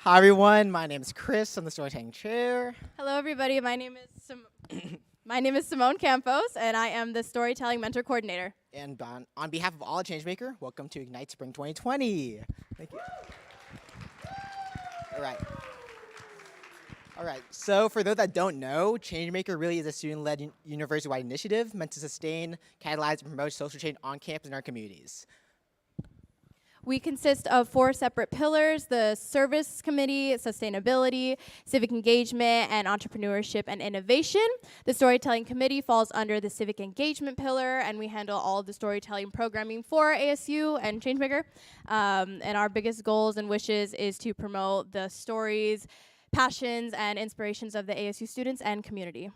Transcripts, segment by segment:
Hi everyone, my name is Chris. I'm the storytelling chair. Hello, everybody. My name is Simone Campos, and I am the storytelling mentor coordinator. And on behalf of all Changemaker, welcome to Ignite Spring 2020. Thank you. All right. So for those that don't know, Changemaker really is a student-led university-wide initiative meant to sustain, catalyze, and promote social change on campus in our communities. We consist of 4 separate pillars: the service committee, sustainability, civic engagement, and entrepreneurship and innovation. The storytelling committee falls under the civic engagement pillar, and we handle all of the storytelling programming for ASU and Changemaker. And our biggest goals and wishes is to promote the stories, passions, and inspirations of the ASU students and community.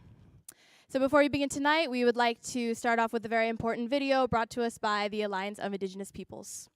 So before we begin tonight, we would like to start off with a very important video brought to us by the Alliance of Indigenous Peoples.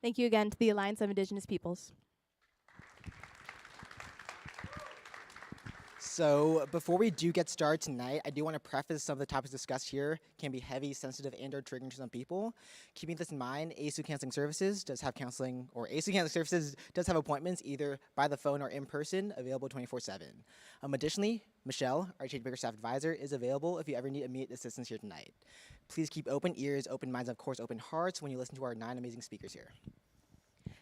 Thank you again to the Alliance of Indigenous Peoples. So before we do get started tonight, I do want to preface some of the topics discussed here can be heavy, sensitive, and/or triggering to some people. Keeping this in mind, ASU Counseling Services does have counseling, or ASU Counseling Services does have appointments either by the phone or in person, available 24/7. Additionally, Michelle, our Changemaker staff advisor, is available if you ever need immediate assistance here tonight. Please keep open ears, open minds, and of course open hearts when you listen to our 9 amazing speakers here.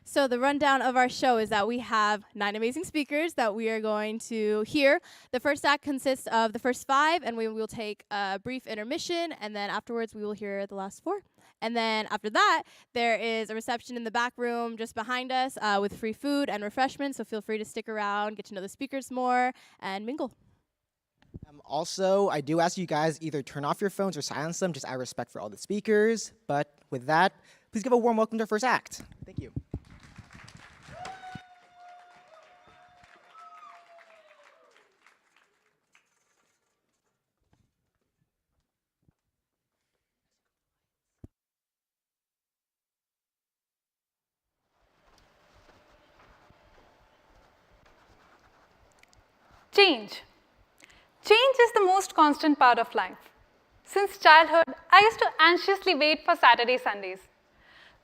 So the rundown of our show is that we have 9 amazing speakers that we are going to hear. The first act consists of the first 5, and we will take a brief intermission, and then afterwards we will hear the last 4. And then after that, there is a reception in the back room just behind us with free food and refreshments, so feel free to stick around, get to know the speakers more, and mingle. Also, I do ask you guys either turn off your phones or silence them, just out of respect for all the speakers. But with that, please give a warm welcome to our first act. Thank you. Change. Change is the most constant part of life. Since childhood, I used to anxiously wait for Saturday, Sundays.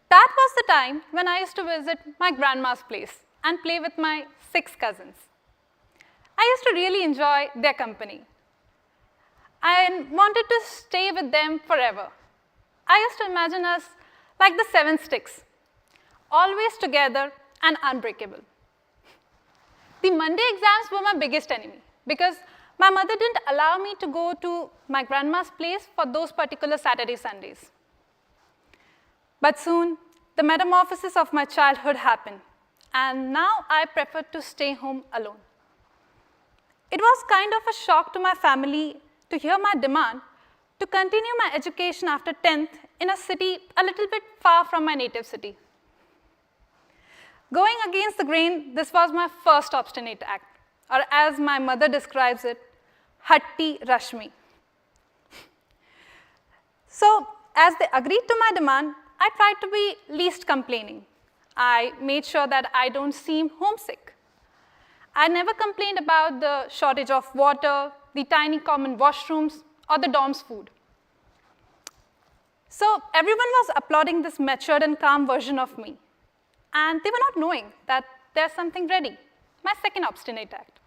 That was the time when I used to visit my grandma's place and play with my 6 cousins. I used to really enjoy their company. I wanted to stay with them forever. I used to imagine us like the 7 sticks, always together and unbreakable. The Monday exams were my biggest enemy because my mother didn't allow me to go to my grandma's place for those particular Saturday, Sundays. But soon, the metamorphosis of my childhood happened, and now I prefer to stay home alone. It was kind of a shock to my family to hear my demand to continue my education after 10th in a city a little bit far from my native city. Going against the grain, this was my first obstinate act, or as my mother describes it, Hatti Rashmi. So, as they agreed to my demand, I tried to be least complaining. I made sure that I don't seem homesick. I never complained about the shortage of water, the tiny common washrooms, or the dorm's food. So everyone was applauding this matured and calm version of me. And they were not knowing that there's something ready, my second obstinate act.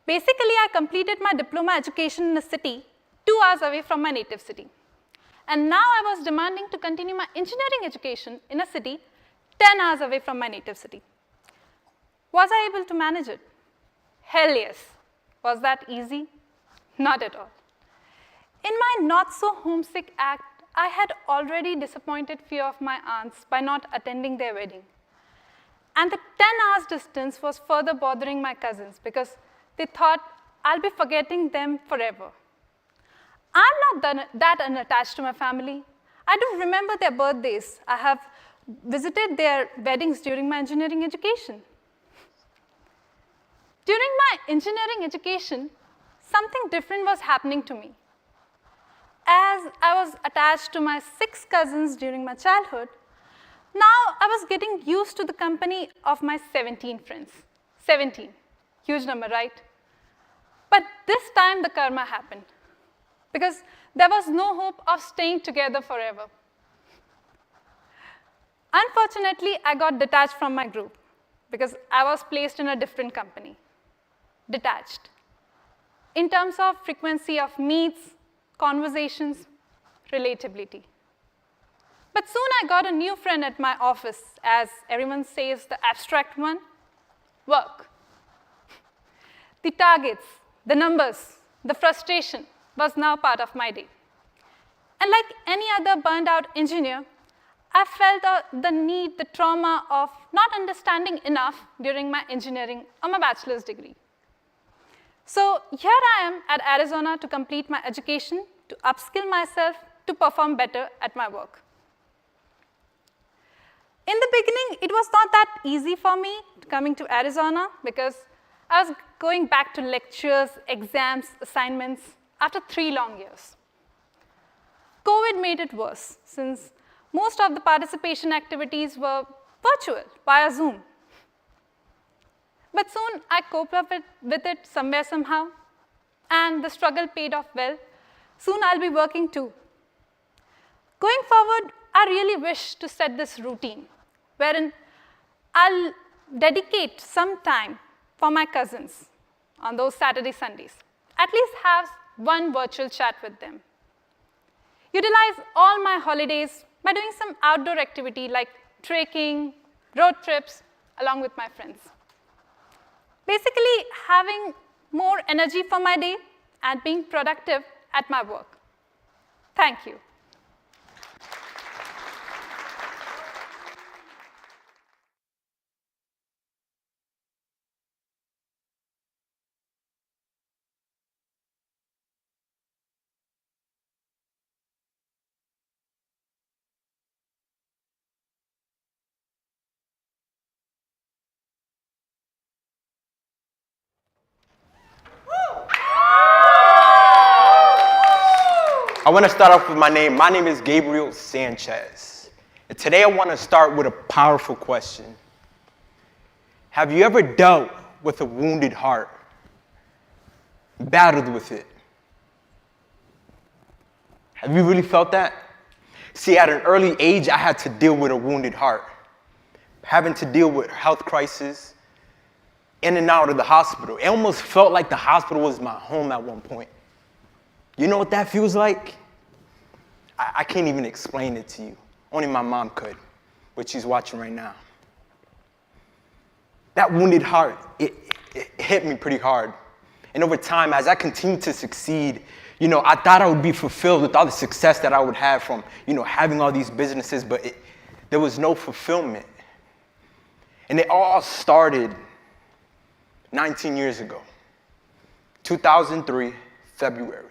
Basically, I completed my diploma education in a city 2 hours away from my native city. And now I was demanding to continue my engineering education in a city 10 hours away from my native city. Was I able to manage it? Hell yes. Was that easy? Not at all. In my not so homesick act, I had already disappointed few of my aunts by not attending their wedding. And the 10 hours distance was further bothering my cousins because they thought I'll be forgetting them forever. I'm not that unattached to my family. I do remember their birthdays. I have visited their weddings during my engineering education. During my engineering education, something different was happening to me. As I was attached to my 6 cousins during my childhood, now I was getting used to the company of my 17 friends. 17, huge number, right? But this time the karma happened because there was no hope of staying together forever. Unfortunately, I got detached from my group because I was placed in a different company. Detached. In terms of frequency of meets, conversations, relatability. But soon I got a new friend at my office, as everyone says the abstract one, work. The targets, the numbers, the frustration was now part of my day. And like any other burned out engineer, I felt the need, the trauma of not understanding enough during my engineering or my bachelor's degree. So here I am at Arizona to complete my education, to upskill myself, to perform better at my work. In the beginning, it was not that easy for me coming to Arizona because I was going back to lectures, exams, assignments after 3 long years. COVID made it worse since most of the participation activities were virtual via Zoom. But soon I coped up with it somewhere, somehow, and the struggle paid off well. Soon I'll be working too. Going forward, I really wish to set this routine wherein I'll dedicate some time for my cousins on those Saturday, Sundays. At least have one virtual chat with them. Utilize all my holidays by doing some outdoor activity like trekking, road trips, along with my friends. Basically, having more energy for my day and being productive at my work. Thank you. I want to start off with my name. My name is Gabriel Sanchez. And today I want to start with a powerful question. Have you ever dealt with a wounded heart? Battled with it? Have you really felt that? See, at an early age, I had to deal with a wounded heart. Having to deal with health crisis, in and out of the hospital. It almost felt like the hospital was my home at one point. You know what that feels like? I can't even explain it to you. Only my mom could, but she's watching right now. That wounded heart, it hit me pretty hard. And over time, as I continued to succeed, I thought I would be fulfilled with all the success that I would have from, having all these businesses, but there was no fulfillment. And it all started 19 years ago, 2003, February.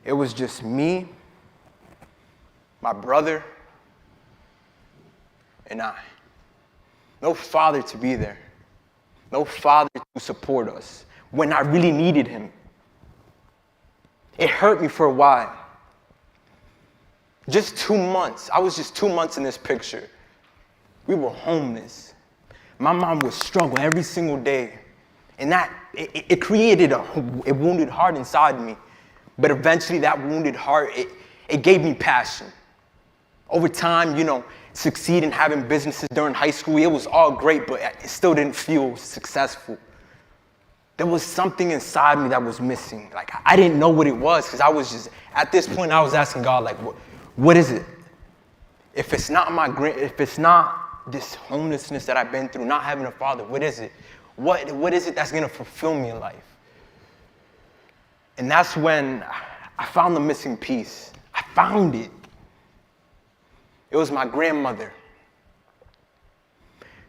It was just me, my brother, and I. No father to be there. No father to support us when I really needed him. It hurt me for a while. Just 2 months. I was just 2 months in this picture. We were homeless. My mom would struggle every single day. And it created a wounded heart inside me. But eventually that wounded heart, it gave me passion. Over time, succeeding, having businesses during high school, it was all great, but it still didn't feel successful. there was something inside me that was missing. Like, I didn't know what it was, because I was just, at this point, I was asking God, like, what is it? If it's not this homelessness that I've been through, not having a father, what is it? What is it that's gonna fulfill me in life? And that's when I found the missing piece. I found it. It was my grandmother.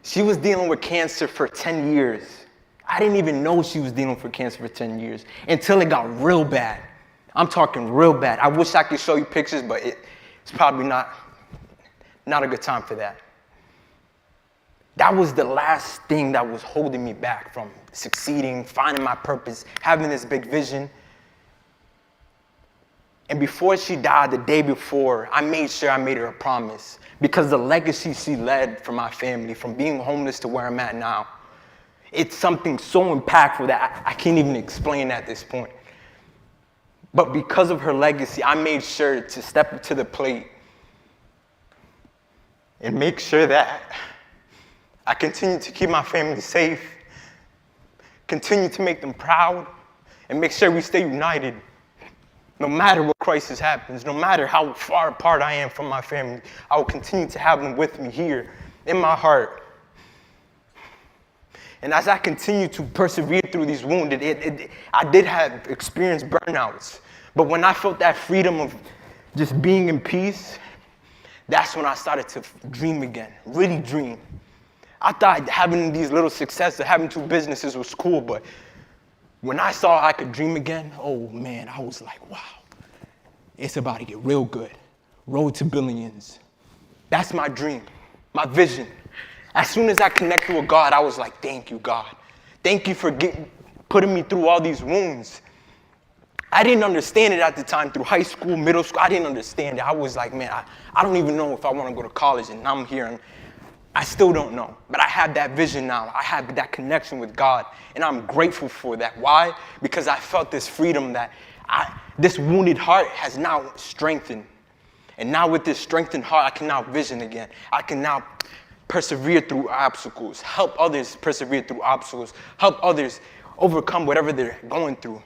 She was dealing with cancer for 10 years. I didn't even know she was dealing with cancer for 10 years until it got real bad. I'm talking real bad. I wish I could show you pictures, but it's probably not a good time for that. That was the last thing that was holding me back from succeeding, finding my purpose, having this big vision. And before she died, the day before, I made sure I made her a promise, because the legacy she led for my family, from being homeless to where I'm at now, it's something so impactful that I can't even explain at this point. But because of her legacy, I made sure to step up to the plate and make sure that I continue to keep my family safe, continue to make them proud, and make sure we stay united. No matter what crisis happens, no matter how far apart I am from my family, I will continue to have them with me here in my heart. And as I continue to persevere through these wounds, I did have experienced burnouts. But when I felt that freedom of just being in peace, that's when I started to dream again, really dream. I thought having these little successes, having 2 businesses was cool, but when I saw I could dream again, oh man, I was like, wow, it's about to get real good. Road to billions. That's my dream, my vision. As soon as I connected with God, I was like, thank you, God. Thank you for putting me through all these wounds. I didn't understand it at the time, through high school, middle school. I didn't understand it. I was like, man, I don't even know if I want to go to college, and I'm here, and I still don't know. But I have that vision now. I have that connection with God, and I'm grateful for that. Why? Because I felt this freedom that this wounded heart has now strengthened. And now with this strengthened heart, I can now vision again. I can now persevere through obstacles, help others persevere through obstacles, help others overcome whatever they're going through.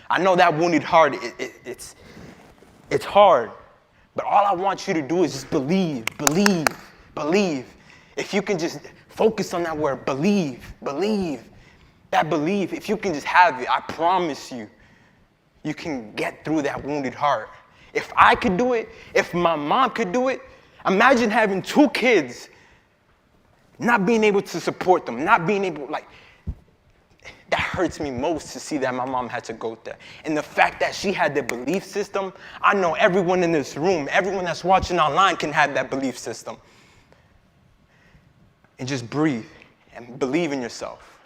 I know that wounded heart, it's hard, but all I want you to do is just believe, believe, believe. If you can just focus on that word, believe, believe. That belief, if you can just have it, I promise you, you can get through that wounded heart. If I could do it, if my mom could do it, imagine having 2 kids, not being able to support them, not being able, that hurts me most to see that my mom had to go through. And the fact that she had the belief system, I know everyone in this room, everyone that's watching online can have that belief system. And just breathe and believe in yourself.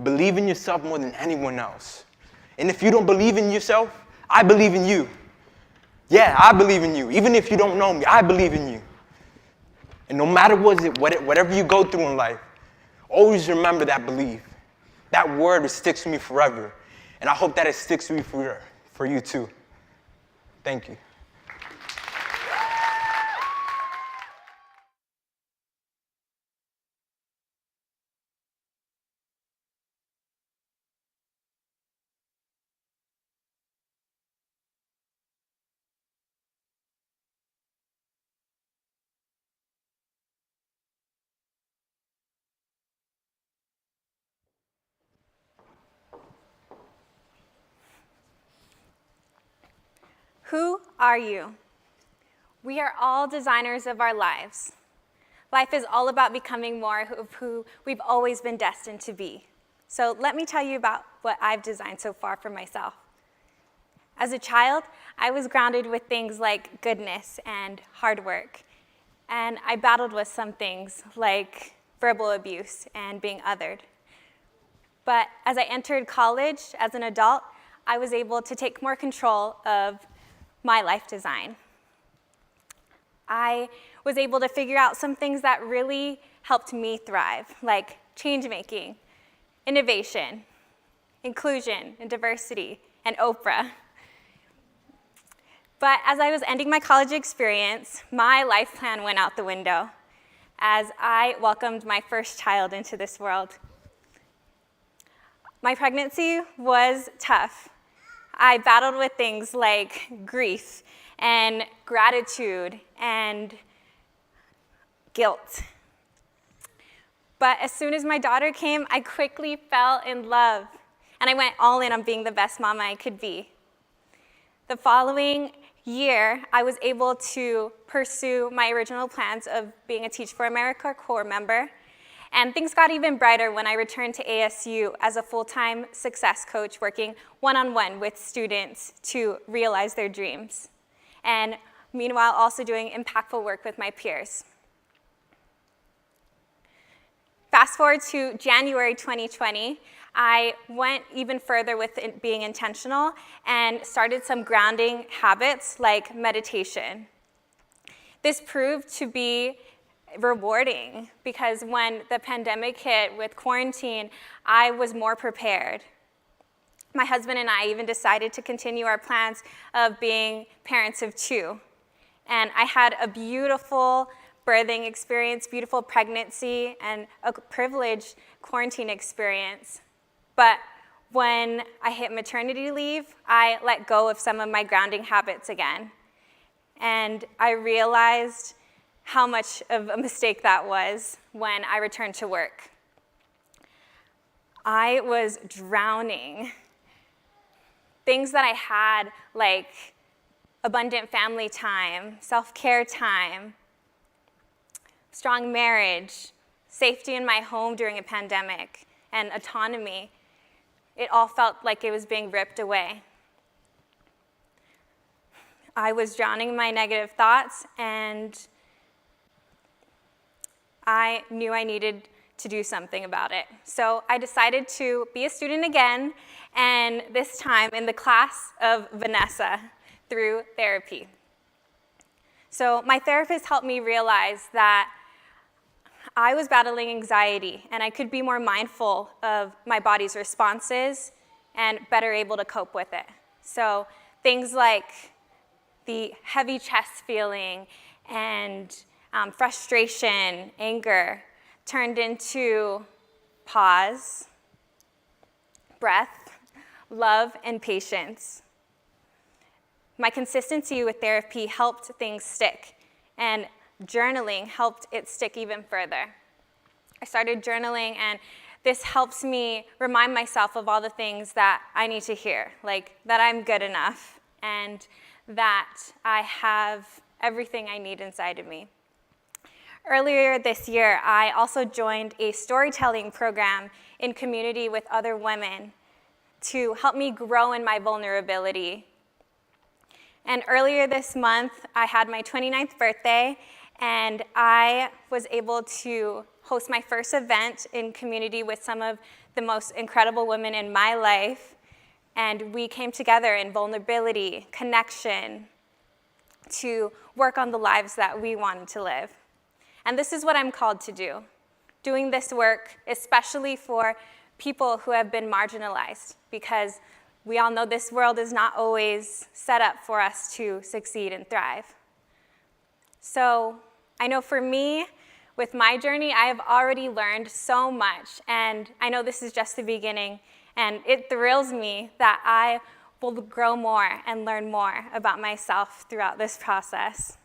Believe in yourself more than anyone else. And if you don't believe in yourself, I believe in you. Yeah, I believe in you. Even if you don't know me, I believe in you. And no matter whatever you go through in life, always remember that belief. That word sticks with me forever. And I hope that it sticks with me for you too. Thank you. Who are you? We are all designers of our lives. Life is all about becoming more of who we've always been destined to be. So let me tell you about what I've designed so far for myself. As a child, I was grounded with things like goodness and hard work. And I battled with some things like verbal abuse and being othered. But as I entered college as an adult, I was able to take more control of my life design. I was able to figure out some things that really helped me thrive, like change making, innovation, inclusion and diversity, and Oprah. But as I was ending my college experience, my life plan went out the window as I welcomed my first child into this world. My pregnancy was tough. I battled with things like grief and gratitude and guilt. But as soon as my daughter came, I quickly fell in love, and I went all in on being the best mama I could be. The following year, I was able to pursue my original plans of being a Teach for America Corps member, and things got even brighter when I returned to ASU as a full-time success coach working one-on-one with students to realize their dreams, and meanwhile also doing impactful work with my peers. Fast forward to January 2020, I went even further with being intentional and started some grounding habits like meditation. This proved to be rewarding because when the pandemic hit with quarantine, I was more prepared. My husband and I even decided to continue our plans of being parents of 2. And I had a beautiful birthing experience, beautiful pregnancy, and a privileged quarantine experience. But when I hit maternity leave, I let go of some of my grounding habits again. And I realized how much of a mistake that was when I returned to work. I was drowning. Things that I had, like abundant family time, self-care time, strong marriage, safety in my home during a pandemic, and autonomy, it all felt like it was being ripped away. I was drowning in my negative thoughts, and I knew I needed to do something about it. So I decided to be a student again, and this time in the class of Vanessa through therapy. So my therapist helped me realize that I was battling anxiety, and I could be more mindful of my body's responses and better able to cope with it. So things like the heavy chest feeling and frustration, anger, turned into pause, breath, love, and patience. My consistency with therapy helped things stick, and journaling helped it stick even further. I started journaling, and this helps me remind myself of all the things that I need to hear, like that I'm good enough and that I have everything I need inside of me. Earlier this year, I also joined a storytelling program in community with other women to help me grow in my vulnerability. And earlier this month, I had my 29th birthday, and I was able to host my first event in community with some of the most incredible women in my life. And we came together in vulnerability, connection, to work on the lives that we wanted to live. And this is what I'm called to do, doing this work, especially for people who have been marginalized, because we all know this world is not always set up for us to succeed and thrive. So I know for me, with my journey, I have already learned so much, and I know this is just the beginning, and it thrills me that I will grow more and learn more about myself throughout this process.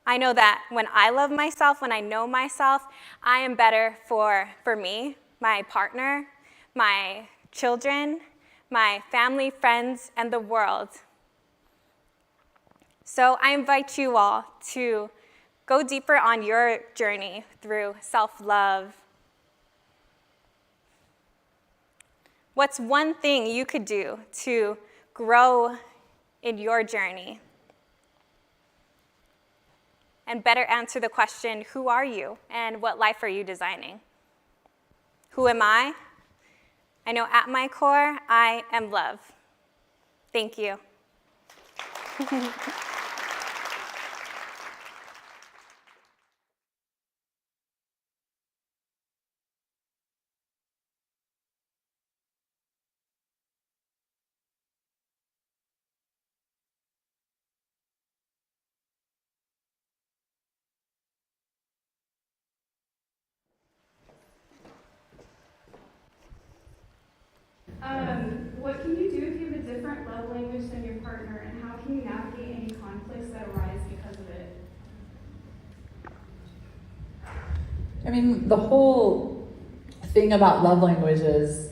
I know that when I love myself, when I know myself, I am better for me, my partner, my children, my family, friends, and the world. So I invite you all to go deeper on your journey through self-love. What's one thing you could do to grow in your journey? And better answer the question, who are you and what life are you designing? Who am I? I know at my core, I am love. Thank you. What can you do if you have a different love language than your partner, and how can you navigate any conflicts that arise because of it? I mean, the whole thing about love languages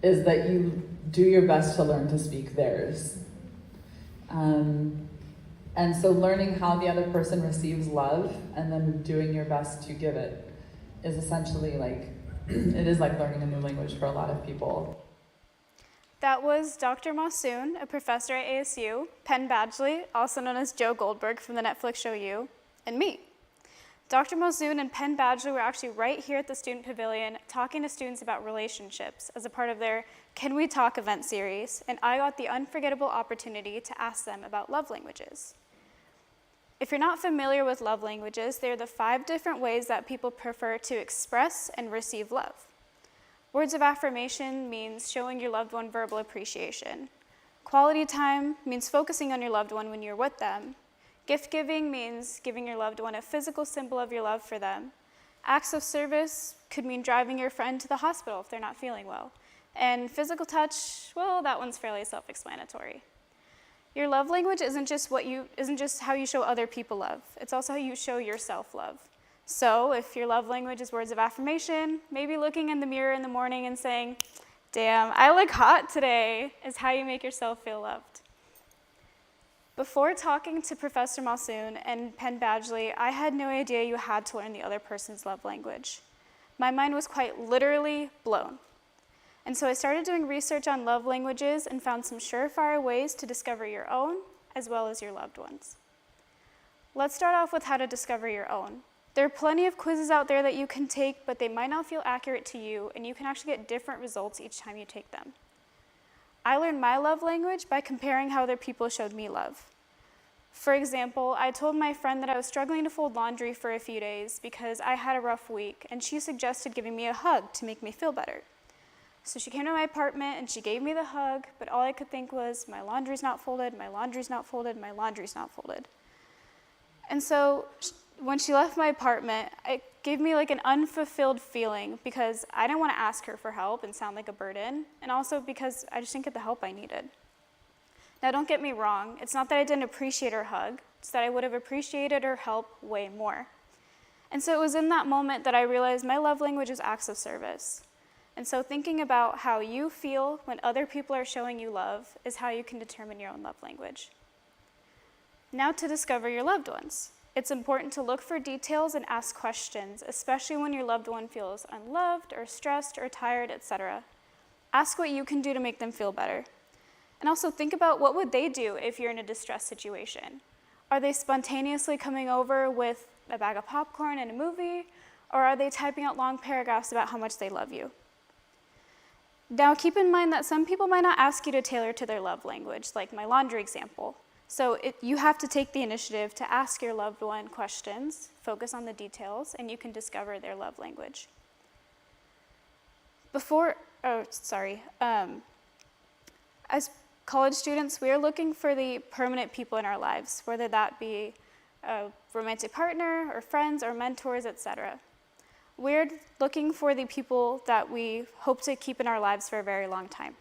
is that you do your best to learn to speak theirs. And so learning how the other person receives love and then doing your best to give it is essentially like, it is like learning a new language for a lot of people. That was Dr. Mossoon, a professor at ASU, Penn Badgley, also known as Joe Goldberg from the Netflix show You, and me. Dr. Mossoon and Penn Badgley were actually right here at the Student Pavilion talking to students about relationships as a part of their Can We Talk event series, and I got the unforgettable opportunity to ask them about love languages. If you're not familiar with love languages, they're the 5 different ways that people prefer to express and receive love. Words of affirmation means showing your loved one verbal appreciation. Quality time means focusing on your loved one when you're with them. Gift giving means giving your loved one a physical symbol of your love for them. Acts of service could mean driving your friend to the hospital if they're not feeling well. And physical touch, well, that one's fairly self-explanatory. Your love language isn't just how you show other people love. It's also how you show yourself love. So if your love language is words of affirmation, maybe looking in the mirror in the morning and saying, "Damn, I look hot today," is how you make yourself feel loved. Before talking to Professor Mossoon and Penn Badgley, I had no idea you had to learn the other person's love language. My mind was quite literally blown. And so I started doing research on love languages and found some surefire ways to discover your own as well as your loved ones. Let's start off with how to discover your own. There are plenty of quizzes out there that you can take, but they might not feel accurate to you, and you can actually get different results each time you take them. I learned my love language by comparing how other people showed me love. For example, I told my friend that I was struggling to fold laundry for a few days because I had a rough week, and she suggested giving me a hug to make me feel better. So she came to my apartment and she gave me the hug, but all I could think was, my laundry's not folded, my laundry's not folded, my laundry's not folded. And so when she left my apartment, it gave me like an unfulfilled feeling because I didn't want to ask her for help and sound like a burden, and also because I just didn't get the help I needed. Now don't get me wrong, it's not that I didn't appreciate her hug, it's that I would have appreciated her help way more. And so it was in that moment that I realized my love language is acts of service. And so thinking about how you feel when other people are showing you love is how you can determine your own love language. Now to discover your loved ones. It's important to look for details and ask questions, especially when your loved one feels unloved or stressed or tired, etc. Ask what you can do to make them feel better. And also think about what would they do if you're in a distress situation. Are they spontaneously coming over with a bag of popcorn and a movie, or are they typing out long paragraphs about how much they love you? Now keep in mind that some people might not ask you to tailor to their love language, like my laundry example. So you have to take the initiative to ask your loved one questions, focus on the details, and you can discover their love language. As college students, we are looking for the permanent people in our lives, whether that be a romantic partner or friends or mentors, etc. We're looking for the people that we hope to keep in our lives for a very long time.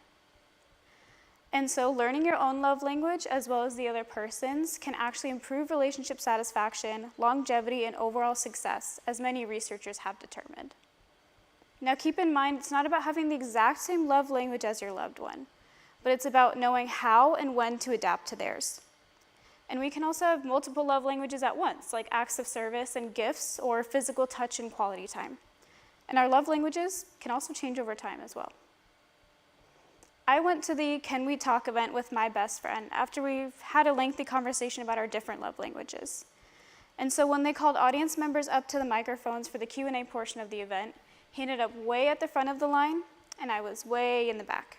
And so learning your own love language as well as the other person's can actually improve relationship satisfaction, longevity, and overall success, as many researchers have determined. Now keep in mind, it's not about having the exact same love language as your loved one, but it's about knowing how and when to adapt to theirs. And we can also have multiple love languages at once, like acts of service and gifts, or physical touch and quality time. And our love languages can also change over time as well. I went to the Can We Talk event with my best friend after we've had a lengthy conversation about our different love languages. And so when they called audience members up to the microphones for the Q&A portion of the event, he ended up way at the front of the line, and I was way in the back.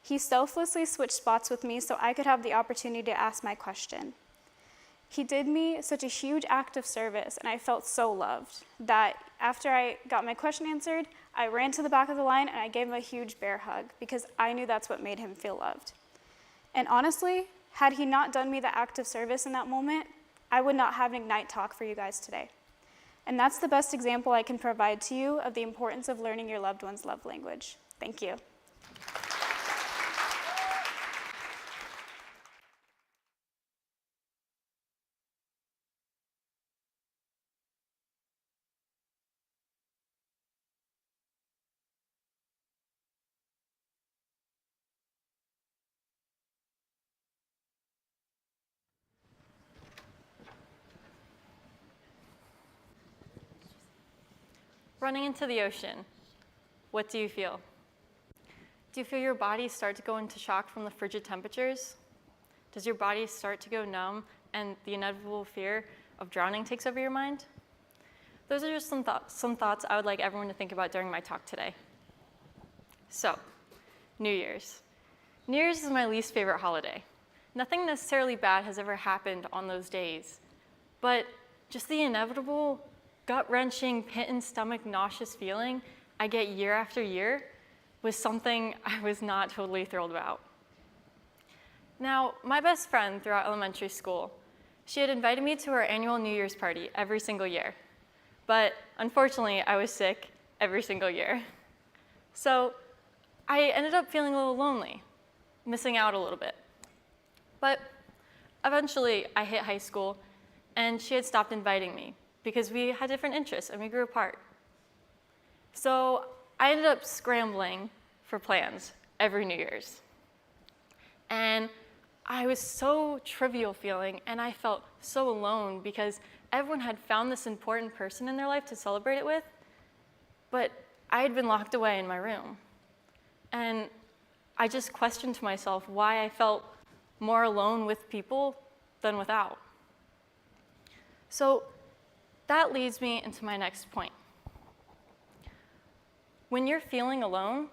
He selflessly switched spots with me so I could have the opportunity to ask my question. He did me such a huge act of service, and I felt so loved that after I got my question answered, I ran to the back of the line and I gave him a huge bear hug because I knew that's what made him feel loved. And honestly, had he not done me the act of service in that moment, I would not have an Ignite talk for you guys today. And that's the best example I can provide to you of the importance of learning your loved one's love language. Thank you. running into the ocean, what do you feel? Do you feel your body start to go into shock from the frigid temperatures? Does your body start to go numb and the inevitable fear of drowning takes over your mind? Those are just some thoughts I would like everyone to think about during my talk today. So, New Year's. New Year's is my least favorite holiday. Nothing necessarily bad has ever happened on those days, but just the inevitable, gut-wrenching, pit-and-stomach nauseous feeling I get year after year was something I was not totally thrilled about. Now, my best friend throughout elementary school, she had invited me to her annual New Year's party every single year. But unfortunately, I was sick every single year. So I ended up feeling a little lonely, missing out a little bit. But eventually, I hit high school, and she had stopped inviting me because we had different interests and we grew apart. So I ended up scrambling for plans every New Year's. And I was so trivial feeling, and I felt so alone because everyone had found this important person in their life to celebrate it with, but I had been locked away in my room. And I just questioned to myself why I felt more alone with people than without. So that leads me into my next point. When you're feeling alone,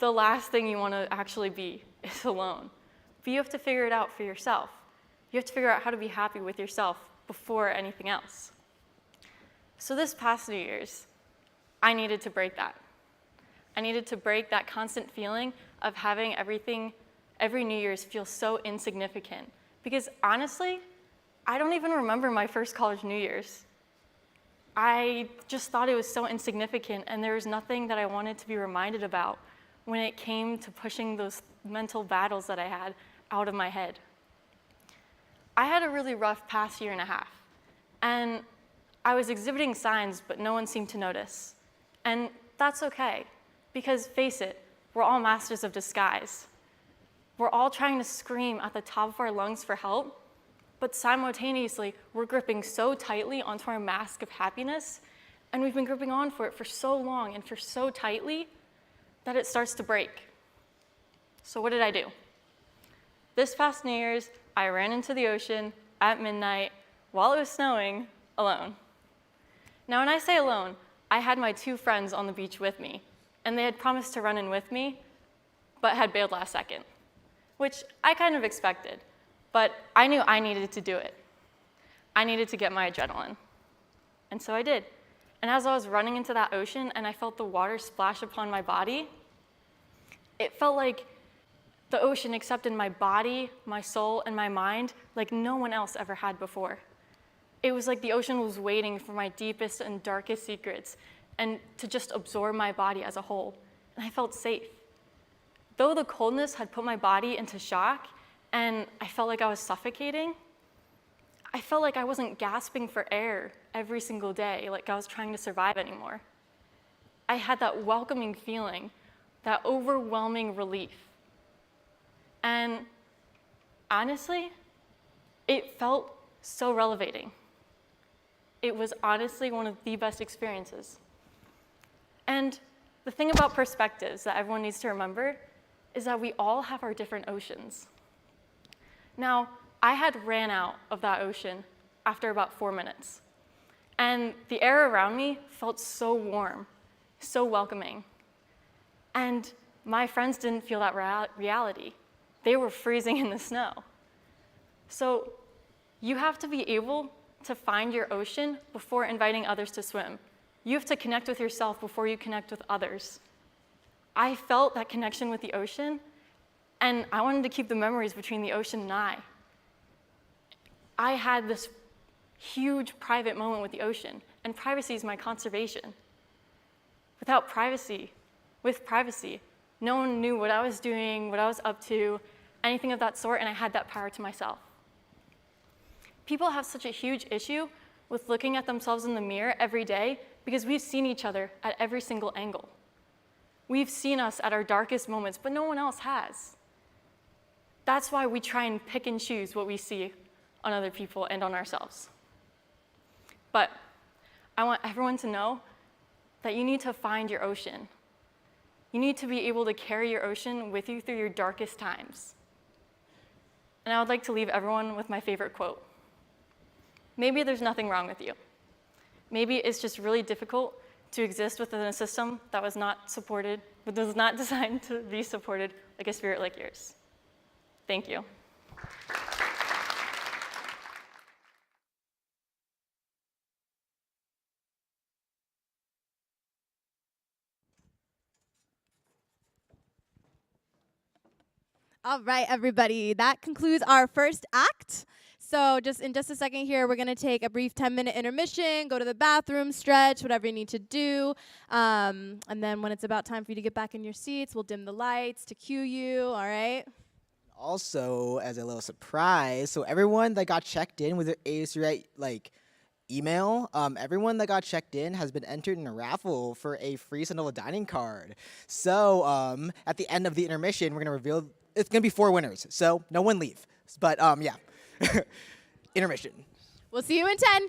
the last thing you want to actually be is alone. But you have to figure it out for yourself. You have to figure out how to be happy with yourself before anything else. So this past New Year's, I needed to break that. I needed to break that constant feeling of having everything, every New Year's feel so insignificant. Because honestly, I don't even remember my first college New Year's. I just thought it was so insignificant, and there was nothing that I wanted to be reminded about when it came to pushing those mental battles that I had out of my head. I had a really rough past year and a half, and I was exhibiting signs, but no one seemed to notice. And that's okay, because face it, we're all masters of disguise. We're all trying to scream at the top of our lungs for help, but simultaneously, we're gripping so tightly onto our mask of happiness, and we've been gripping on for it for so long and for so tightly that it starts to break. So what did I do? This past New Year's, I ran into the ocean at midnight while it was snowing, alone. Now, when I say alone, I had my 2 friends on the beach with me, and they had promised to run in with me, but had bailed last second, which I kind of expected. But I knew I needed to do it. I needed to get my adrenaline. And so I did. And as I was running into that ocean and I felt the water splash upon my body, it felt like the ocean accepted my body, my soul, and my mind like no one else ever had before. It was like the ocean was waiting for my deepest and darkest secrets and to just absorb my body as a whole. And I felt safe. Though the coldness had put my body into shock, and I felt like I was suffocating, I felt like I wasn't gasping for air every single day, like I was trying to survive anymore. I had that welcoming feeling, that overwhelming relief. And honestly, it felt so relevating. It was honestly one of the best experiences. And the thing about perspectives that everyone needs to remember is that we all have our different oceans. Now, I had ran out of that ocean after about 4 minutes. And the air around me felt so warm, so welcoming. And my friends didn't feel that reality. They were freezing in the snow. So you have to be able to find your ocean before inviting others to swim. You have to connect with yourself before you connect with others. I felt that connection with the ocean, and I wanted to keep the memories between the ocean and I. I had this huge private moment with the ocean, and privacy is my conservation. With privacy, no one knew what I was doing, what I was up to, anything of that sort, and I had that power to myself. People have such a huge issue with looking at themselves in the mirror every day because we've seen each other at every single angle. We've seen us at our darkest moments, but no one else has. That's why we try and pick and choose what we see on other people and on ourselves. But I want everyone to know that you need to find your ocean. You need to be able to carry your ocean with you through your darkest times. And I would like to leave everyone with my favorite quote. Maybe there's nothing wrong with you. Maybe it's just really difficult to exist within a system that was not designed to be supported like a spirit like yours. Thank you. All right, everybody, that concludes our first act. So in just a second here, we're gonna take a brief 10-minute intermission, go to the bathroom, stretch, whatever you need to do. And then when it's about time for you to get back in your seats, we'll dim the lights to cue you, all right? Also, as a little surprise, so everyone that got checked in with their ASU email, everyone that got checked in has been entered in a raffle for a free Sonoma dining card. So at the end of the intermission, we're gonna reveal, it's gonna be 4 winners, so no one leave. But yeah, intermission. We'll see you in 10.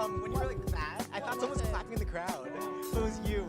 When you were like that, I thought someone was clapping in the crowd. It was you.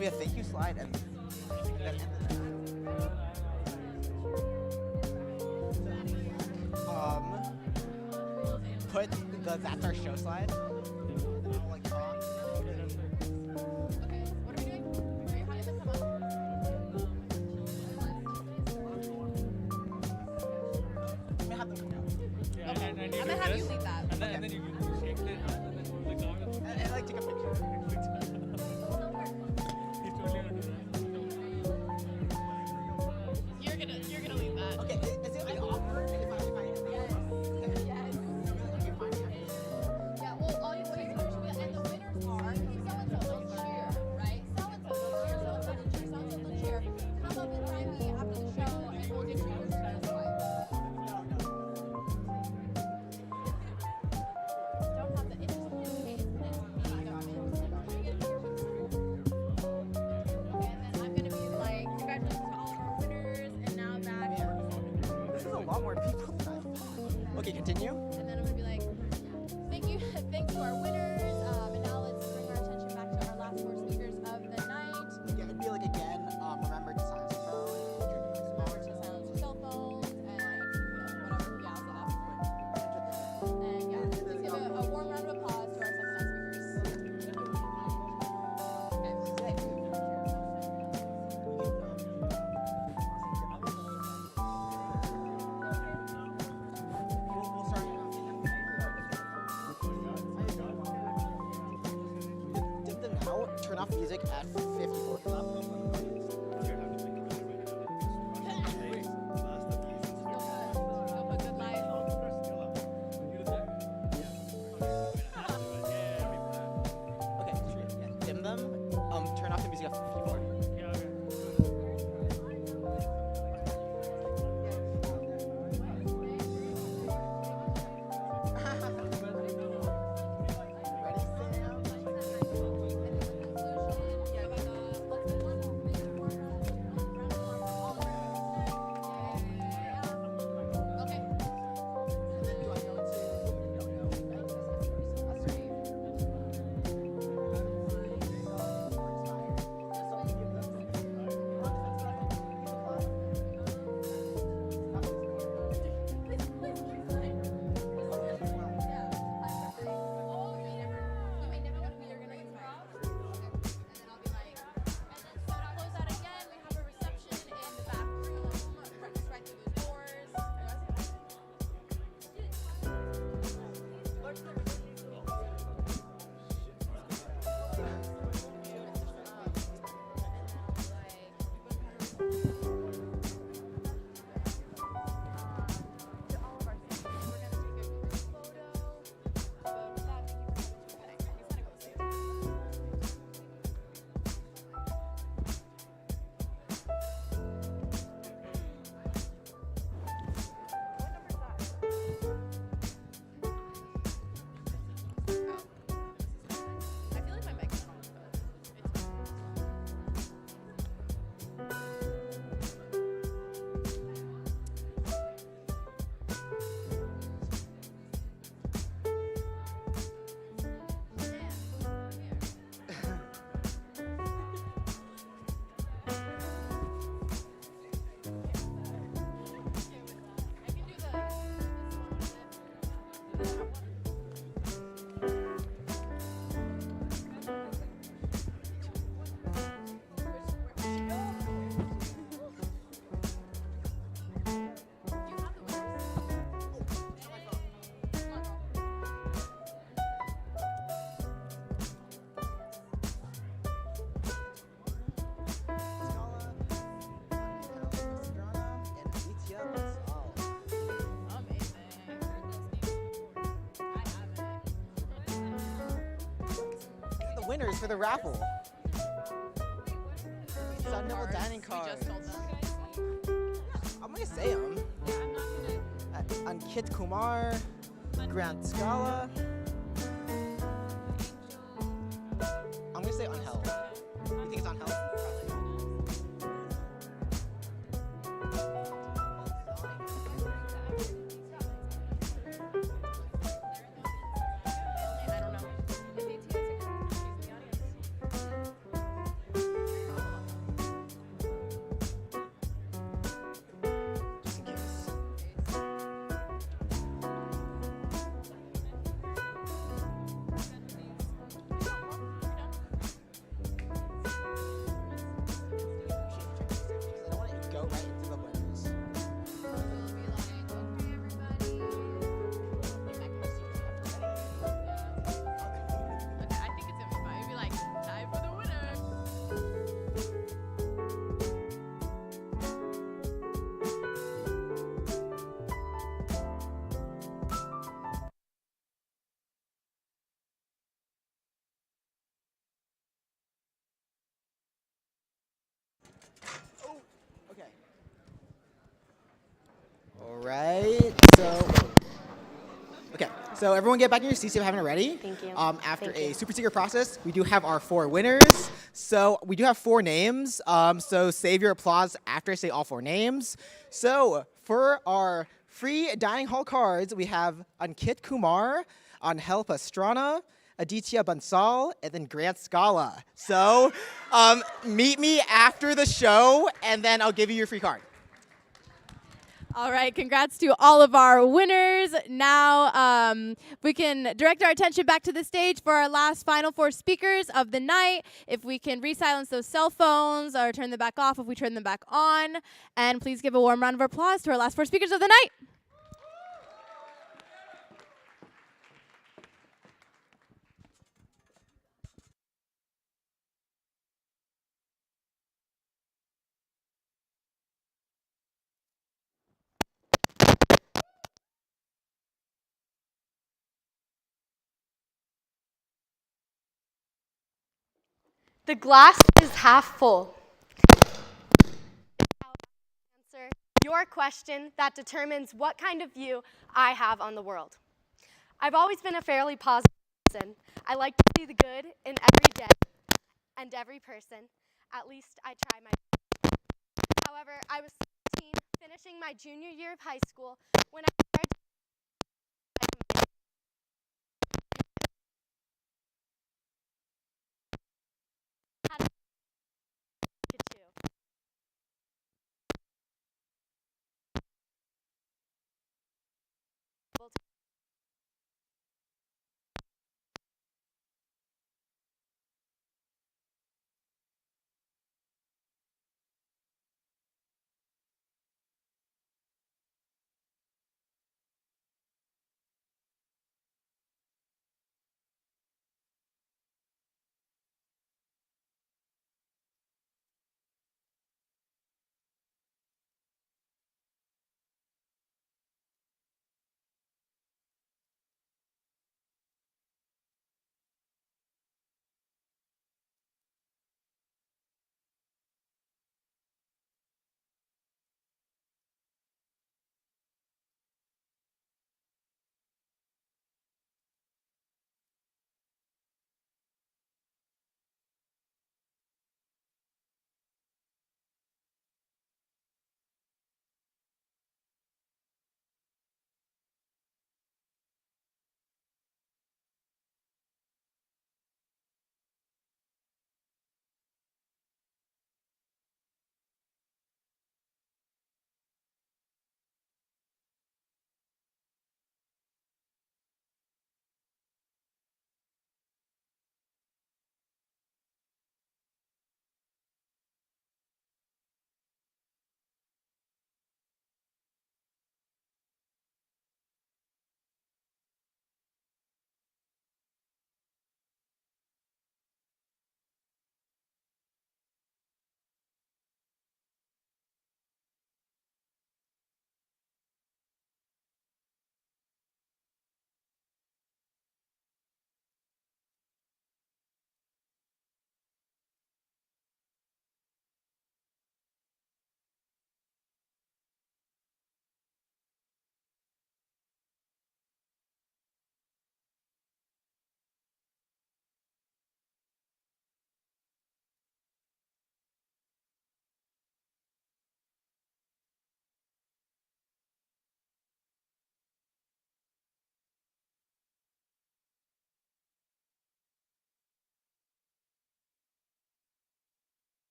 be a thank you slide and then put the that's our show slide. And then I'll like talk. Okay, what are we doing? Are you having them come up? I'm gonna have them come out. Yeah, and I'm gonna have you lead that. And then you can shake the hand and then hold the cloud. And like take a picture. He's totally gonna do that. You're gonna lead that. Okay, is it like awkward if I Yes. Okay, fine. Yeah, well, all you do is and the winners are so-and-so will cheer, right? So-and-so will cheer, so-and-so will cheer, so-and-so will cheer. Come up and find me after the show and we'll get you your satisfied. Don't have the interest in your face, but it's me, government. And then I'm gonna be like, congratulations to all of our winners, and now back. This is a lot more people than I thought. Okay, continue. And then I'm gonna be like, thanks to our winners. And now let's bring our attention back to our last four speakers of the night. Yeah, it'd be like again, remember to silence your phone, Remember to silence your cell phones and whatever. Yeah, so that's important. And yeah, please give a warm round of applause to our second night speakers. We'll start. Dim them now. Turn off music at 54. Have a good life. Okay, sure. Yeah. Dim them. Turn off the music at 54. Ready, Sam? Okay. And then do I go I feel like my mic's on, but it's winners for the raffle. Sun Devil dining cards. I'm gonna say them. Ankit Kumar, Grant Scala. I'm gonna say Unheld. You think it's Unheld? I don't know. right. Okay, so everyone get back in your seats if you haven't already. Thank you. After Thank a you. super secret process, we do have our 4 winners. So we do have 4 names. So save your applause after I say all 4 names. So for our free dining hall cards, we have Ankit Kumar, Angel Pastrana, Aditya Bansal, and then Grant Scala. So meet me after the show, and then I'll give you your free card. All right, congrats to all of our winners. Now we can direct our attention back to the stage for our last final 4 speakers of the night. If we can re-silence those cell phones or turn them back off if we turn them back on. And please give a warm round of applause to our last 4 speakers of the night. The glass is half full. Answer your question that determines what kind of view I have on the world. I've always been a fairly positive person. I like to see the good in every day and every person. At least I try my best. However, I was 17, finishing my junior year of high school, when I started to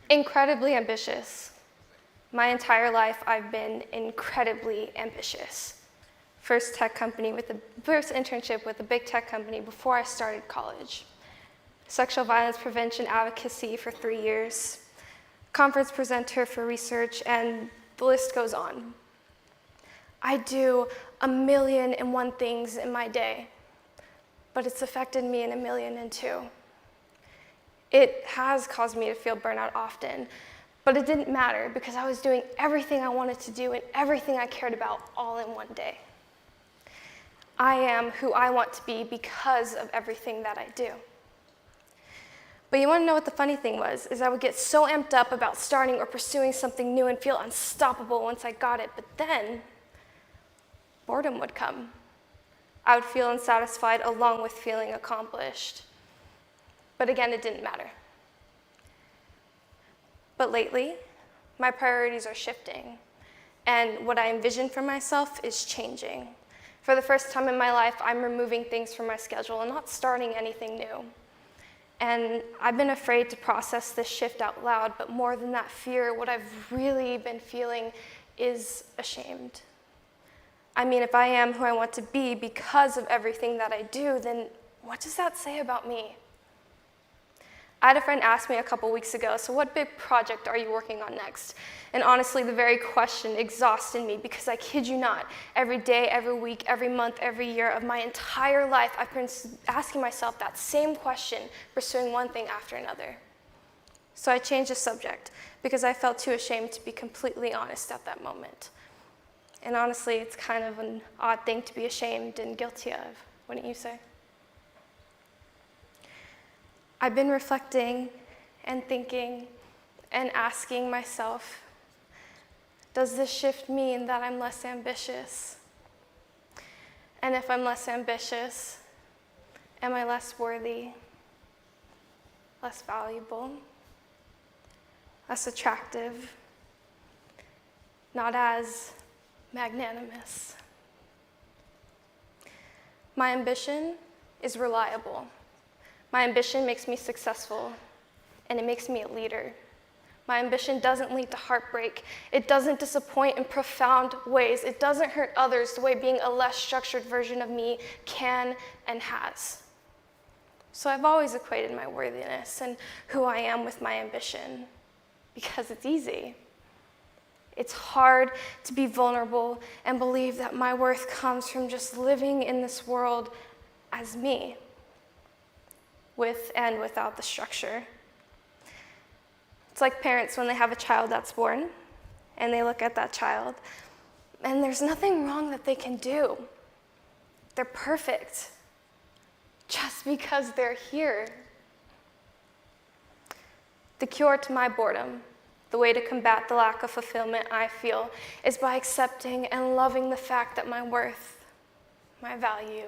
Incredibly ambitious. My entire life, I've been incredibly ambitious. First internship with a big tech company before I started college. Sexual violence prevention advocacy for 3 years. Conference presenter for research, and the list goes on. I do 1,000,001 things in my day, but it's affected me in 1,000,002. It has caused me to feel burnout often, but it didn't matter because I was doing everything I wanted to do and everything I cared about all in one day. I am who I want to be because of everything that I do. But you want to know what the funny thing was, is I would get so amped up about starting or pursuing something new and feel unstoppable once I got it, but then boredom would come. I would feel unsatisfied along with feeling accomplished. But again, it didn't matter. But lately, my priorities are shifting, and what I envision for myself is changing. For the first time in my life, I'm removing things from my schedule and not starting anything new. And I've been afraid to process this shift out loud, but more than that fear, what I've really been feeling is ashamed. I mean, if I am who I want to be because of everything that I do, then what does that say about me? I had a friend ask me a couple weeks ago, so what big project are you working on next? And honestly, the very question exhausted me because I kid you not, every day, every week, every month, every year of my entire life, I've been asking myself that same question, pursuing one thing after another. So I changed the subject because I felt too ashamed to be completely honest at that moment. And honestly, it's kind of an odd thing to be ashamed and guilty of, wouldn't you say? I've been reflecting and thinking and asking myself, does this shift mean that I'm less ambitious? And if I'm less ambitious, am I less worthy, less valuable, less attractive, not as magnanimous? My ambition is reliable. My ambition makes me successful, and it makes me a leader. My ambition doesn't lead to heartbreak. It doesn't disappoint in profound ways. It doesn't hurt others the way being a less structured version of me can and has. So I've always equated my worthiness and who I am with my ambition, because it's easy. It's hard to be vulnerable and believe that my worth comes from just living in this world as me, with and without the structure. It's like parents when they have a child that's born, and they look at that child, and there's nothing wrong that they can do. They're perfect, just because they're here. The cure to my boredom, the way to combat the lack of fulfillment I feel, is by accepting and loving the fact that my worth, my value,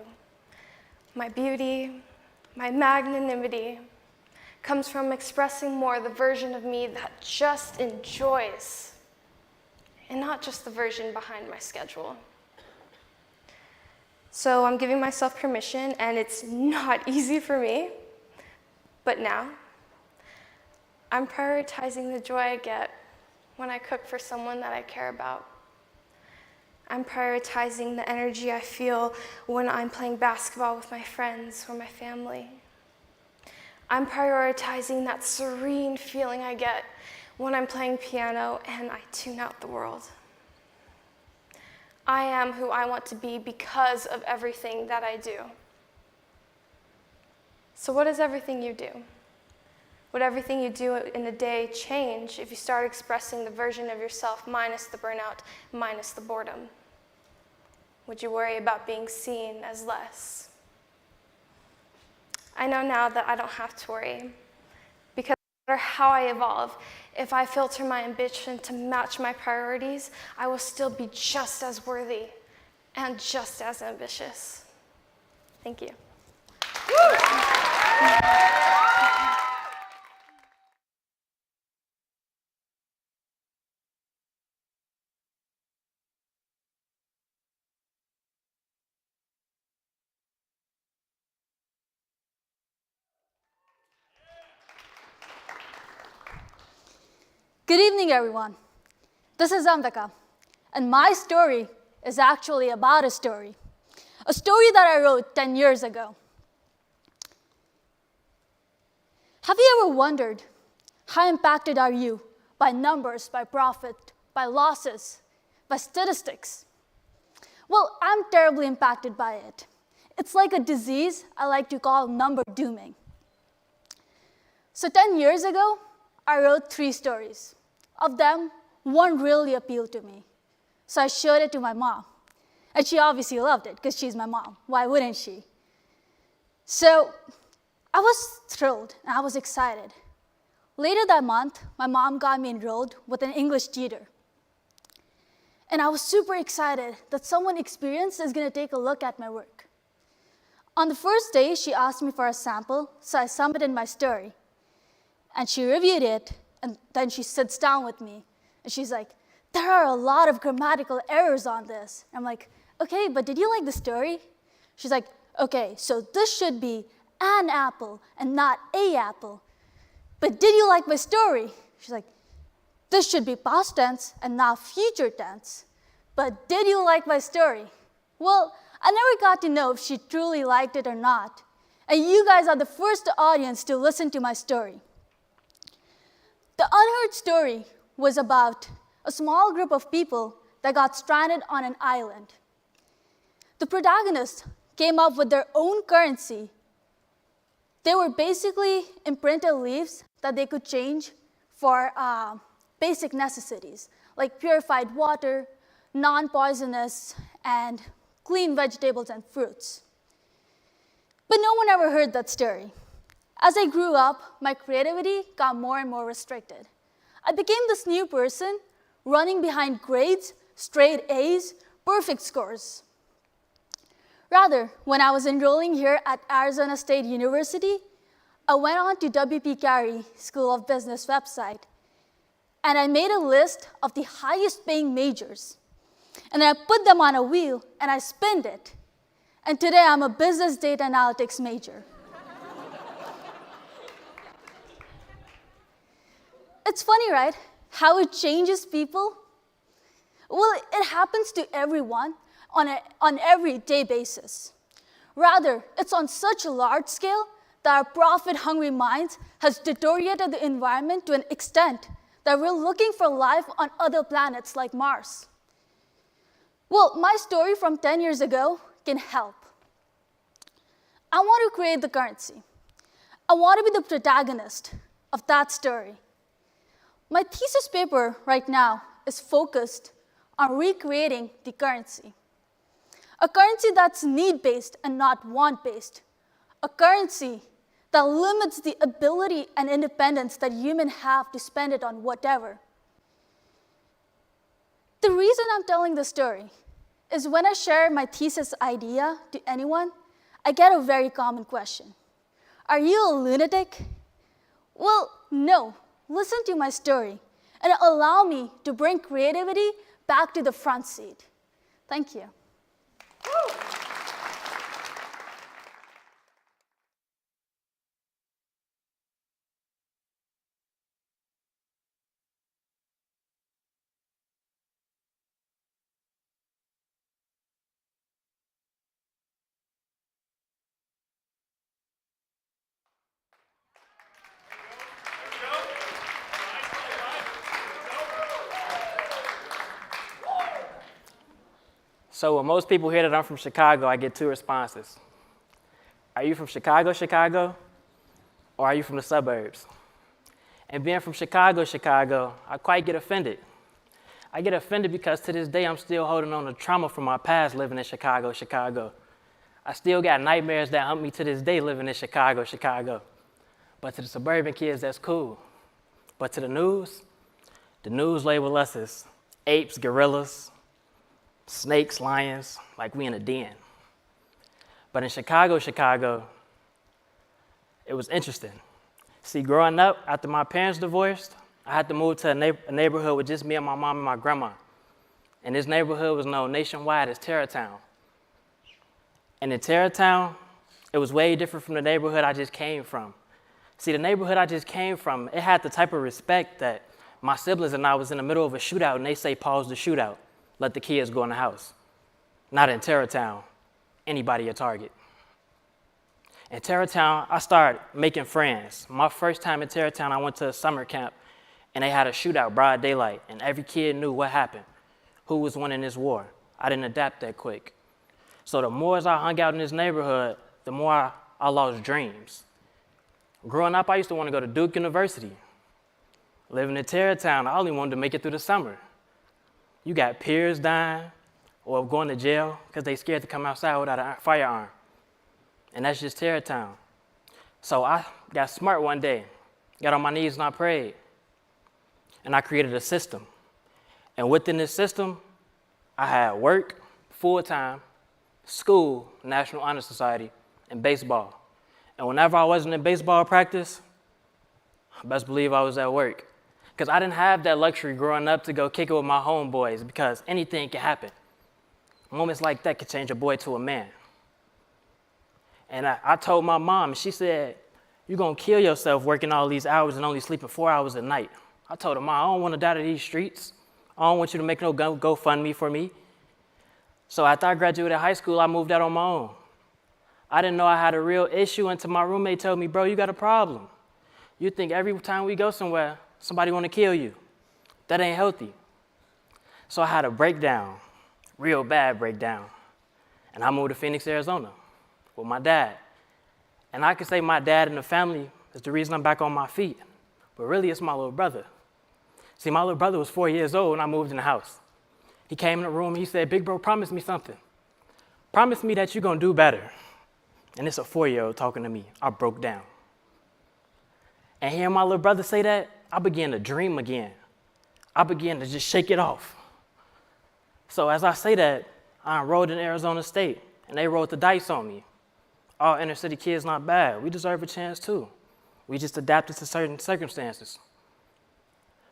my beauty, my magnanimity comes from expressing more the version of me that just enjoys, and not just the version behind my schedule. So I'm giving myself permission, and it's not easy for me, but now I'm prioritizing the joy I get when I cook for someone that I care about. I'm prioritizing the energy I feel when I'm playing basketball with my friends or my family. I'm prioritizing that serene feeling I get when I'm playing piano and I tune out the world. I am who I want to be because of everything that I do. So what does everything you do? Would everything you do in a day change if you start expressing the version of yourself minus the burnout, minus the boredom? Would you worry about being seen as less? I know now that I don't have to worry, because no matter how I evolve, if I filter my ambition to match my priorities, I will still be just as worthy and just as ambitious. Thank you. Good evening, everyone. This is Amvica, and my story is actually about a story that I wrote 10 years ago. Have you ever wondered how impacted are you by numbers, by profit, by losses, by statistics? Well, I'm terribly impacted by it. It's like a disease I like to call number dooming. So 10 years ago, I wrote 3 stories. Of them, one really appealed to me. So I showed it to my mom. And she obviously loved it because she's my mom. Why wouldn't she? So I was thrilled and I was excited. Later that month, my mom got me enrolled with an English tutor. And I was super excited that someone experienced is going to take a look at my work. On the first day, she asked me for a sample, so I submitted my story. And she reviewed it, and then she sits down with me. And she's like, there are a lot of grammatical errors on this. I'm like, okay, but did you like the story? She's like, okay, so this should be an apple and not a apple. But did you like my story? She's like, this should be past tense and not future tense. But did you like my story? Well, I never got to know if she truly liked it or not. And you guys are the first audience to listen to my story. The unheard story was about a small group of people that got stranded on an island. The protagonists came up with their own currency. They were basically imprinted leaves that they could change for basic necessities, like purified water, non-poisonous, and clean vegetables and fruits. But no one ever heard that story. As I grew up, my creativity got more and more restricted. I became this new person running behind grades, straight A's, perfect scores. Rather, when I was enrolling here at Arizona State University, I went on to W.P. Carey School of Business website, and I made a list of the highest paying majors. And I put them on a wheel, and I spinned it. And today, I'm a business data analytics major. It's funny, right? How it changes people? Well, it happens to everyone on everyday basis. Rather, it's on such a large scale that our profit-hungry minds has deteriorated the environment to an extent that we're looking for life on other planets like Mars. Well, my story from 10 years ago can help. I want to create the currency. I want to be the protagonist of that story. My thesis paper right now is focused on recreating the currency. A currency that's need-based and not want-based. A currency that limits the ability and independence that humans have to spend it on whatever. The reason I'm telling this story is when I share my thesis idea to anyone, I get a very common question. Are you a lunatic? Well, no. Listen to my story and allow me to bring creativity back to the front seat. Thank you. So when most people hear that I'm from Chicago, I get 2 responses. Are you from Chicago, Chicago? Or are you from the suburbs? And being from Chicago, Chicago, I quite get offended. I get offended because to this day, I'm still holding on to trauma from my past living in Chicago, Chicago. I still got nightmares that haunt me to this day living in Chicago, Chicago. But to the suburban kids, that's cool. But to the news label us as apes, gorillas, snakes, lions, like we in a den. But in Chicago, Chicago, it was interesting. See, growing up, after my parents divorced, I had to move to a neighborhood with just me and my mom and my grandma. And this neighborhood was known nationwide as Terrortown. And in Terrortown, it was way different from the neighborhood I just came from. See, the neighborhood I just came from, it had the type of respect that My siblings and I was in the middle of a shootout, and they say, pause the shootout. Let the kids go in the house. Not in Terrortown. Anybody a target. In Terrortown, I started making friends. My first time in Terrortown, I went to a summer camp, and they had a shootout, broad daylight, and every kid knew what happened, who was winning this war. I didn't adapt that quick. So the more as I hung out in this neighborhood, the more I lost dreams. Growing up, I used to want to go to Duke University. Living in Terrortown, I only wanted to make it through the summer. You got peers dying or going to jail because they scared to come outside without a firearm. And that's just Terrortown. So I got smart one day, got on my knees and I prayed. And I created a system. And within this system, I had work, full-time, school, National Honor Society, and baseball. And whenever I wasn't in baseball practice, best believe I was at work. Because I didn't have that luxury growing up to go kick it with my homeboys because anything can happen. Moments like that could change a boy to a man. And I told my mom, and she said, you're going to kill yourself working all these hours and only sleeping 4 hours a night. I told her, Mom, I don't want to die to these streets. I don't want you to make no GoFundMe for me. So after I graduated high school, I moved out on my own. I didn't know I had a real issue until my roommate told me, bro, you got a problem. You think every time we go somewhere, somebody want to kill you. That ain't healthy. So I had a breakdown, real bad breakdown. And I moved to Phoenix, Arizona with my dad. And I could say my dad and the family is the reason I'm back on my feet. But really, it's my little brother. See, my little brother was 4 years old when I moved in the house. He came in the room, he said, big bro, promise me something. Promise me that you're going to do better. And it's a 4-year-old talking to me. I broke down. And hearing my little brother say that, I began to dream again. I began to just shake it off. So as I say that, I enrolled in Arizona State, and they rolled the dice on me. All inner city kids not bad. We deserve a chance too. We just adapted to certain circumstances.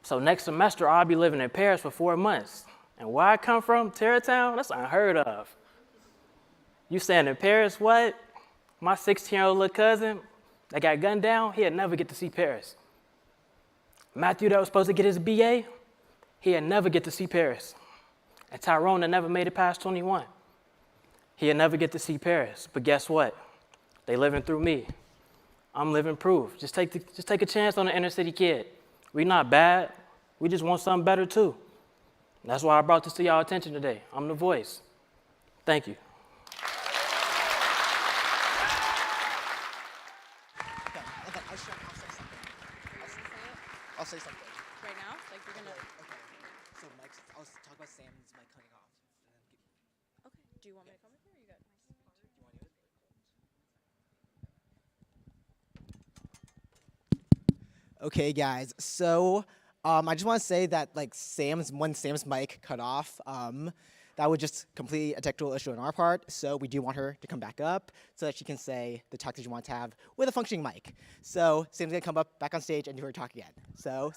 So next semester, I'll be living in Paris for 4 months. And where I come from, Terrortown, that's unheard of. You saying in Paris, what? My 16-year-old little cousin that got gunned down, he'd never get to see Paris. Matthew that was supposed to get his BA, he'd never get to see Paris. And Tyrone that never made it past 21, he'd never get to see Paris. But guess what? They living through me. I'm living proof. Just take a chance on the inner city kid. We not bad. We just want something better too. That's why I brought this to y'all attention today. I'm the voice. Thank you. I'll say something. Right now? Like you're gonna. Okay. So Mike, I'll talk about Sam's mic cutting off. Okay. Do you want me to come with you or you got? Okay, guys. So I just want to say that like when Sam's mic cut off, that was just completely a technical issue on our part. So we do want her to come back up so that she can say the talk that she wants to have with a functioning mic. So Sam's gonna come up back on stage and do her talk again. So.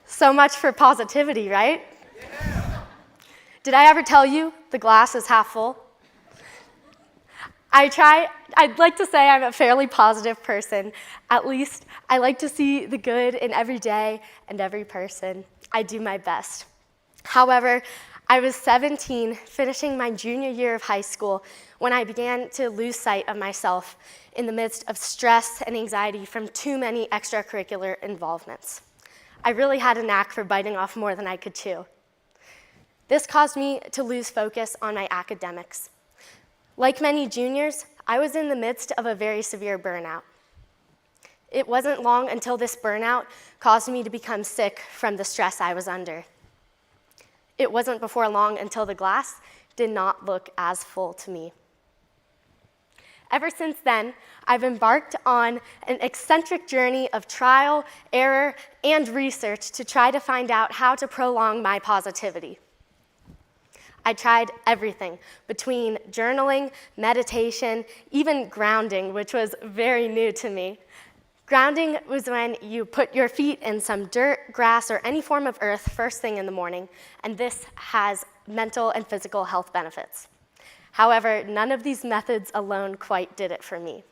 So much for positivity, right? Yeah. Did I ever tell you the glass is half full? I'd like to say I'm a fairly positive person. At least I like to see the good in every day and every person. I do my best. However, I was 17, finishing my junior year of high school, when I began to lose sight of myself in the midst of stress and anxiety from too many extracurricular involvements. I really had a knack for biting off more than I could chew. This caused me to lose focus on my academics. Like many juniors, I was in the midst of a very severe burnout. It wasn't long until this burnout caused me to become sick from the stress I was under. It wasn't before long until the glass did not look as full to me. Ever since then, I've embarked on an eccentric journey of trial, error, and research to try to find out how to prolong my positivity. I tried everything, between journaling, meditation, even grounding, which was very new to me. Grounding was when you put your feet in some dirt, grass, or any form of earth first thing in the morning, and this has mental and physical health benefits. However, none of these methods alone quite did it for me.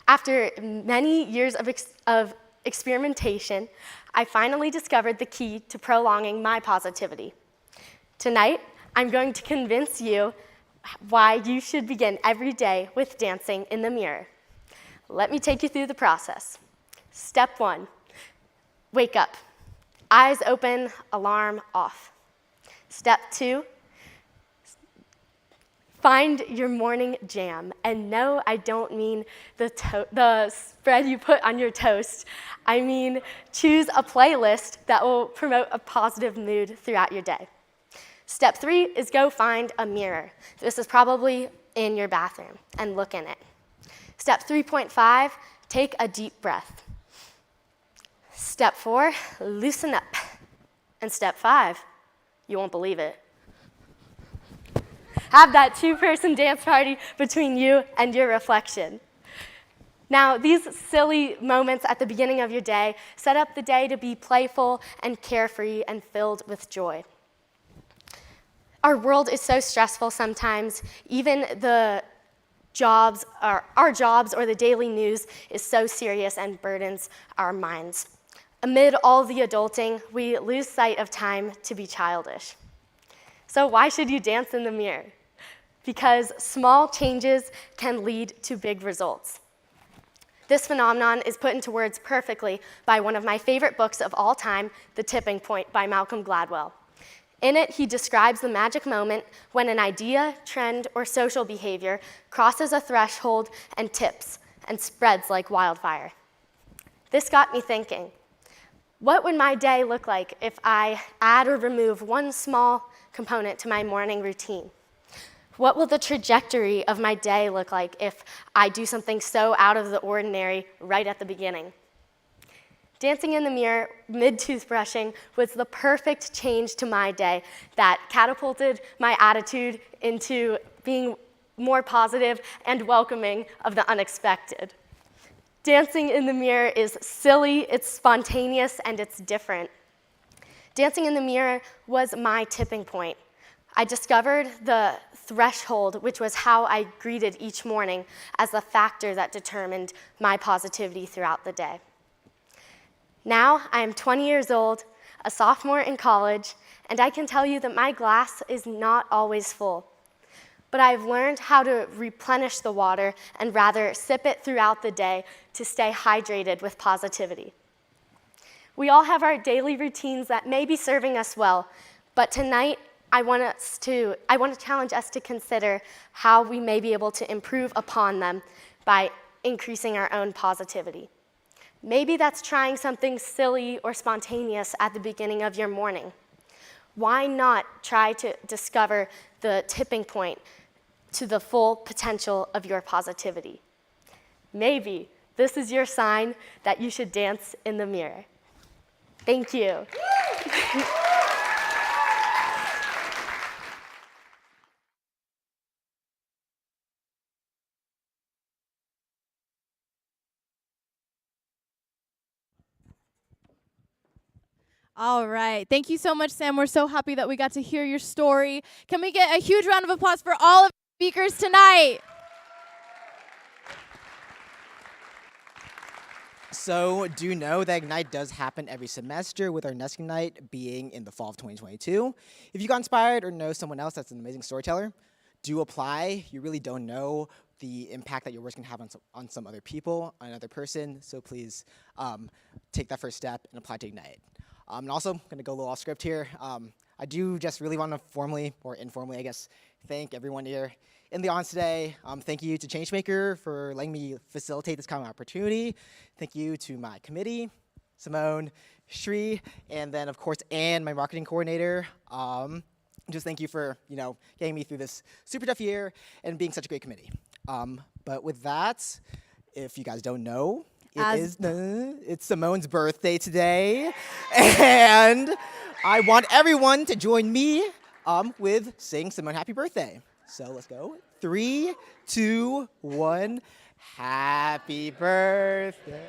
After many years of experimentation, I finally discovered the key to prolonging my positivity. Tonight, I'm going to convince you why you should begin every day with dancing in the mirror. Let me take you through the process. Step 1, wake up. Eyes open, alarm off. Step 2, find your morning jam. And no, I don't mean the spread you put on your toast. I mean, choose a playlist that will promote a positive mood throughout your day. Step 3 is go find a mirror. This is probably in your bathroom, and look in it. Step 3.5, take a deep breath. Step 4, loosen up. And step 5, you won't believe it, have that 2-person dance party between you and your reflection. Now, these silly moments at the beginning of your day set up the day to be playful and carefree and filled with joy. Our world is so stressful sometimes, even our jobs or the daily news is so serious and burdens our minds. Amid all the adulting, we lose sight of time to be childish. So why should you dance in the mirror? Because small changes can lead to big results. This phenomenon is put into words perfectly by one of my favorite books of all time, The Tipping Point by Malcolm Gladwell. In it, he describes the magic moment when an idea, trend, or social behavior crosses a threshold and tips and spreads like wildfire. This got me thinking, what would my day look like if I add or remove one small component to my morning routine? What will the trajectory of my day look like if I do something so out of the ordinary right at the beginning? Dancing in the mirror mid-toothbrushing was the perfect change to my day that catapulted my attitude into being more positive and welcoming of the unexpected. Dancing in the mirror is silly, it's spontaneous, and it's different. Dancing in the mirror was my tipping point. I discovered the threshold, which was how I greeted each morning, as the factor that determined my positivity throughout the day. Now, I am 20 years old, a sophomore in college, and I can tell you that my glass is not always full. But I've learned how to replenish the water and rather sip it throughout the day to stay hydrated with positivity. We all have our daily routines that may be serving us well, but tonight I want to challenge us to consider how we may be able to improve upon them by increasing our own positivity. Maybe that's trying something silly or spontaneous at the beginning of your morning. Why not try to discover the tipping point to the full potential of your positivity? Maybe this is your sign that you should dance in the mirror. Thank you. All right. Thank you so much, Sam. We're so happy that we got to hear your story. Can we get a huge round of applause for all of the speakers tonight? So do know that Ignite does happen every semester, with our next Ignite being in the fall of 2022. If you got inspired or know someone else that's an amazing storyteller, do apply. You really don't know the impact that your work's gonna have on some other people, on another person, so please take that first step and apply to Ignite. And also, I'm gonna go a little off script here. I do just really wanna formally, or informally, I guess, thank everyone here in the audience today. Thank you to Changemaker for letting me facilitate this kind of opportunity. Thank you to my committee, Simone, Shri, and then of course Anne, my marketing coordinator. just thank you for, getting me through this super tough year and being such a great committee. But with that, if you guys don't know, it's Simone's birthday today, and I want everyone to join me with saying Simone happy birthday. So let's go. 3, 2, 1. Happy birthday.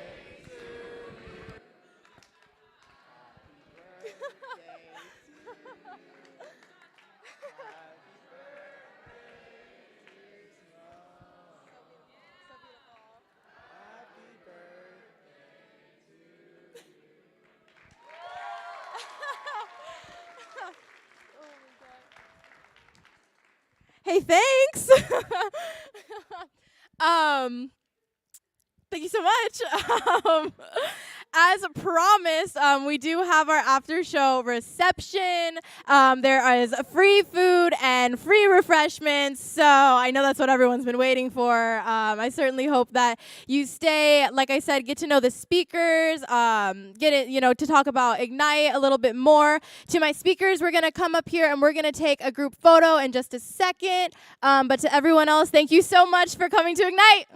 Hey, thanks. Thank you so much. As promised, we do have our after show reception. There is free food and free refreshments, so I know that's what everyone's been waiting for. I certainly hope that you stay. Like I said, get to know the speakers, get it, to talk about Ignite a little bit more. To my speakers, we're gonna come up here and we're gonna take a group photo in just a second. But to everyone else, thank you so much for coming to Ignite.